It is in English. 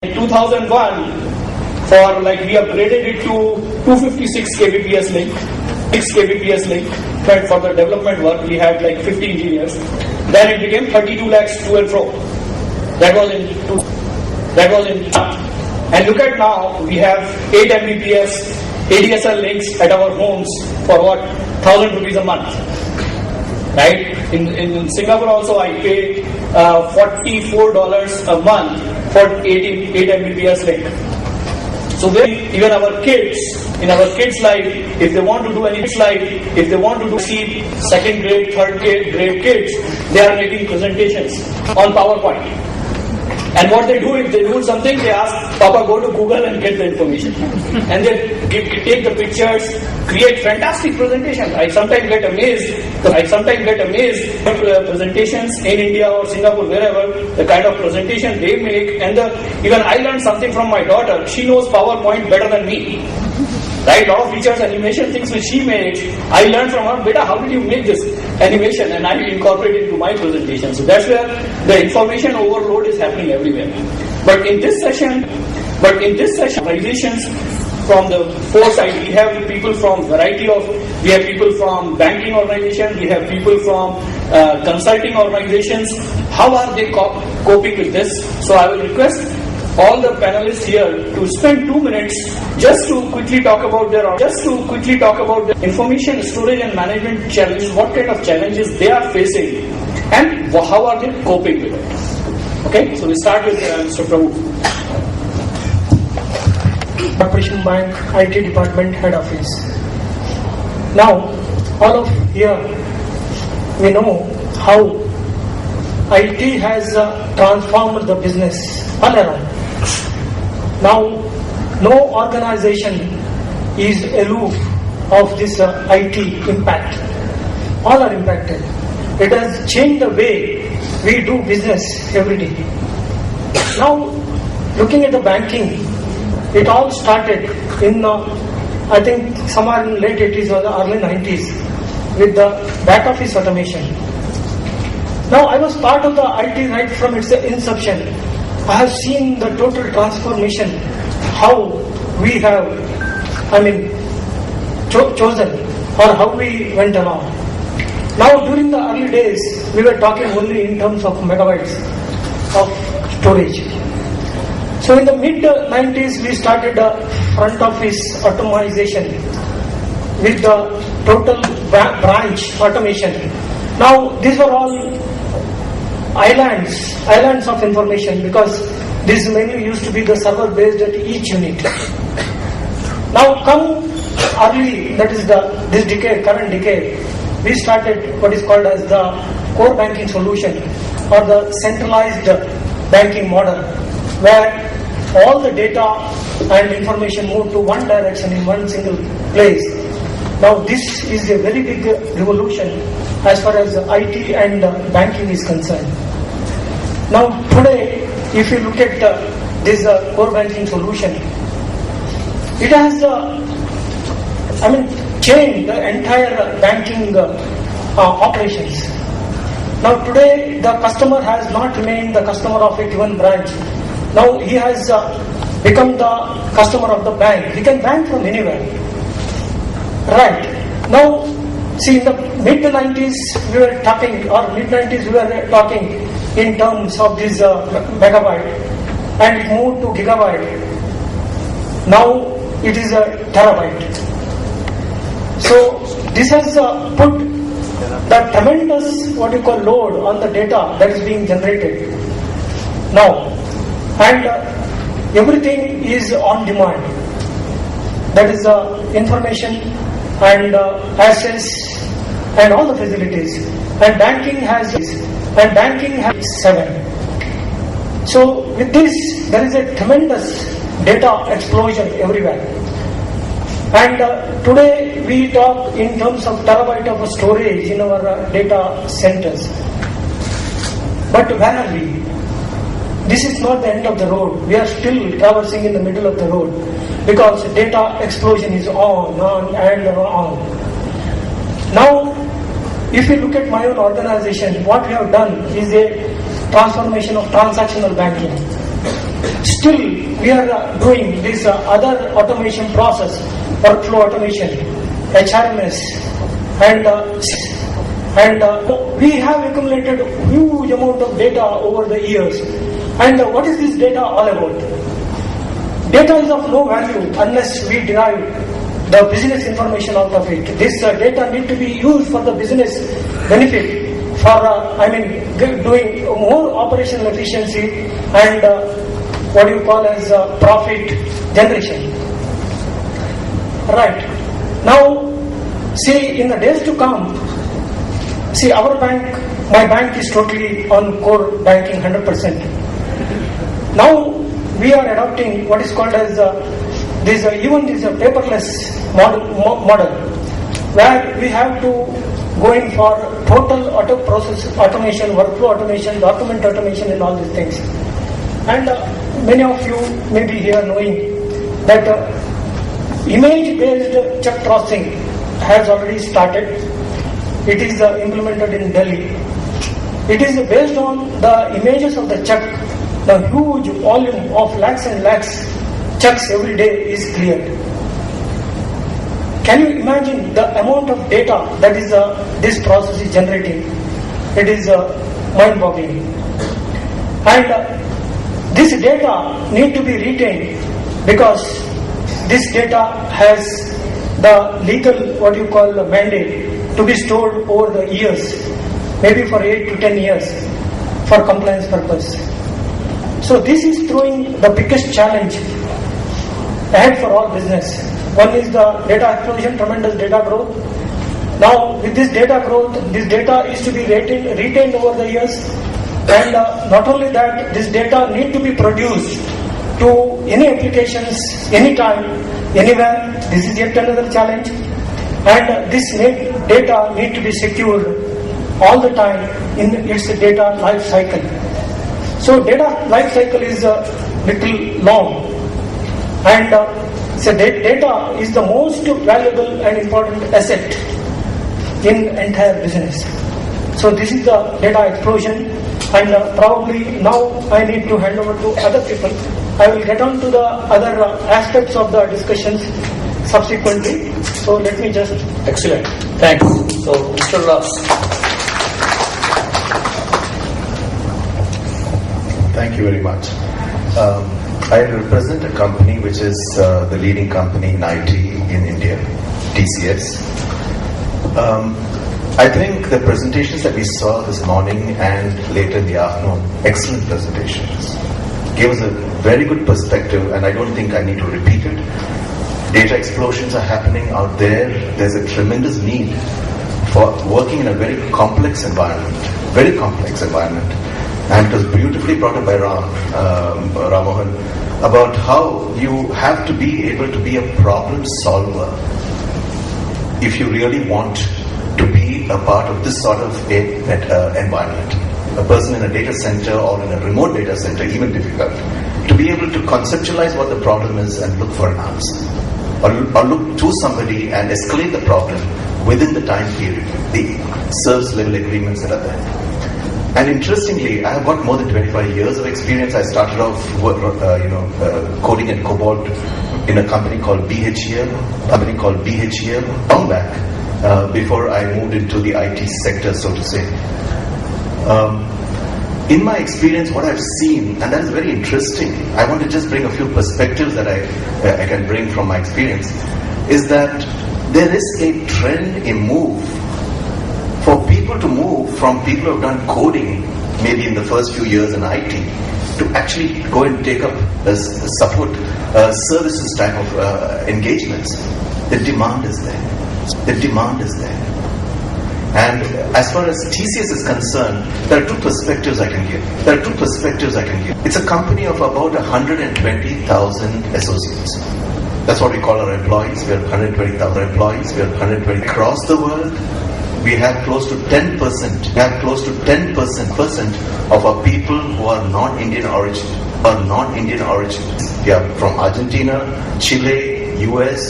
In 2001, we upgraded it to 256 kbps link, 6 kbps link. But for the development work, we had 50 engineers. Then it became 32 lakhs to and fro. That was in. And look at now, we have 8 Mbps ADSL links at our homes for what? 1,000 rupees a month. Right? In Singapore also, I pay $44 a month for 8 Mbps link. So even our kids, in our kids' life, if they want to do see second grade, third grade kids, they are making presentations on PowerPoint. And what they do, if they do something, they ask, Papa, go to Google and get the information. And they take the pictures, create fantastic presentations. I sometimes get amazed presentations in India or Singapore, wherever, the kind of presentation they make. And even I learned something from my daughter. She knows PowerPoint better than me. Right? A lot of features, animation things which she makes, I learned from her, Beta, how did you make this animation? And I incorporate it into my presentation. So that's where the information overload is happening everywhere. But in this session, organizations from the four sides, we have people from we have people from banking organizations, we have people from consulting organizations. How are they coping with this? So I will request all the panelists here to spend 2 minutes just to quickly talk about the information storage and management challenges, what kind of challenges they are facing, and how are they coping with it. Okay, so we start with Mr. Prabhu. Corporation Bank IT Department Head Office. Now, all of here, we know how IT has transformed the business all around. Now, no organization is aloof of this IT impact. All are impacted. It has changed the way we do business every day. Now, looking at the banking, it all started in, I think, somewhere in late 80s or the early 90s with the back office automation. Now, I was part of the IT right from its inception. I have seen the total transformation, how we have, chosen or how we went along. Now, during the early days, we were talking only in terms of megabytes of storage. So in the mid-90s, we started front office automation with the total branch automation. Now, these were all islands of information, because this mainly used to be the server based at each unit. Now come early, that is this decade, current decade, we started what is called as the core banking solution or the centralized banking model, where all the data and information move to one direction in one single place. Now this is a very big revolution as far as IT and banking is concerned. Now today, if you look at this core banking solution, it has changed the entire banking operations. Now today, the customer has not remained the customer of a given branch. Now he has become the customer of the bank. He can bank from anywhere. Right. Now, see, in the mid-90s we were talking in terms of this megabyte, and it moved to gigabyte. Now it is a terabyte. So this has put the tremendous load on the data that is being generated now, and everything is on demand. That is information and access and all the facilities. And banking has 7. So with this, there is a tremendous data explosion everywhere. And today we talk in terms of terabyte of storage in our data centers. But where are we? This is not the end of the road. We are still traversing in the middle of the road, because data explosion is on and on. Now, if you look at my own organization, what we have done is a transformation of transactional banking. still we are doing this other automation process, workflow automation, HRMS, and we have accumulated huge amount of data over the years. And what is this data all about? Data is of no value unless we derive the business information out of it. This data need to be used for the business benefit, for doing more operational efficiency and what you call as profit generation. Right. Now, see, in the days to come, see, our bank, my bank is totally on core banking 100%. Now, we are adopting what is called as this paperless model, where we have to go in for total process automation, workflow automation, document automation, and all these things. And many of you may be here knowing that image-based check processing has already started. It is implemented in Delhi. It is based on the images of the check. The huge volume of lakhs and lakhs checks every day is cleared. Can you imagine the amount of data that is this process is generating? It is mind-boggling. And this data need to be retained because this data has the legal, what you call, mandate to be stored over the years, maybe for 8 to 10 years for compliance purpose. So this is throwing the biggest challenge ahead for all business. One is the data explosion, tremendous data growth. Now with this data growth, this data is to be retained over the years, and not only that, this data need to be produced to any applications, anytime, anywhere. This is yet another challenge. And this data need to be secured all the time in its data life cycle. So data life cycle is a little long, and so data is the most valuable and important asset in entire business. So this is the data explosion, and probably now I need to hand over to other people. I will get on to the other aspects of the discussions subsequently. So let me just... Excellent. Thanks. So, Mr. Ross. Thank you very much. I represent a company which is the leading company in IT in India, TCS. I think the presentations that we saw this morning and later in the afternoon, excellent presentations, gave us a very good perspective, and I don't think I need to repeat it. Data explosions are happening out there. There's a tremendous need for working in a very complex environment, and it was beautifully brought up by Ramohan about how you have to be able to be a problem solver if you really want to be a part of this sort of environment. A person in a data center or in a remote data center, even difficult, to be able to conceptualize what the problem is and look for an answer, or look to somebody and escalate the problem within the time period, the service level agreements that are there. And interestingly, I have got more than 25 years of experience. I started off coding in COBOL in a company called BHEL, long back, before I moved into the IT sector, so to say. In my experience, what I've seen, and that is very interesting, I want to just bring a few perspectives that I can bring from my experience, is that there is a trend, a move, for people to move from people who have done coding, maybe in the first few years in IT, to actually go and take up support services type of engagements. The demand is there. And as far as TCS is concerned, there are two perspectives I can give. It's a company of about 120,000 associates. That's what we call our employees. We have 120,000 employees. We have 120 across the world. We have close to 10%. Of our people who are non-Indian origin. They are from Argentina, Chile, US.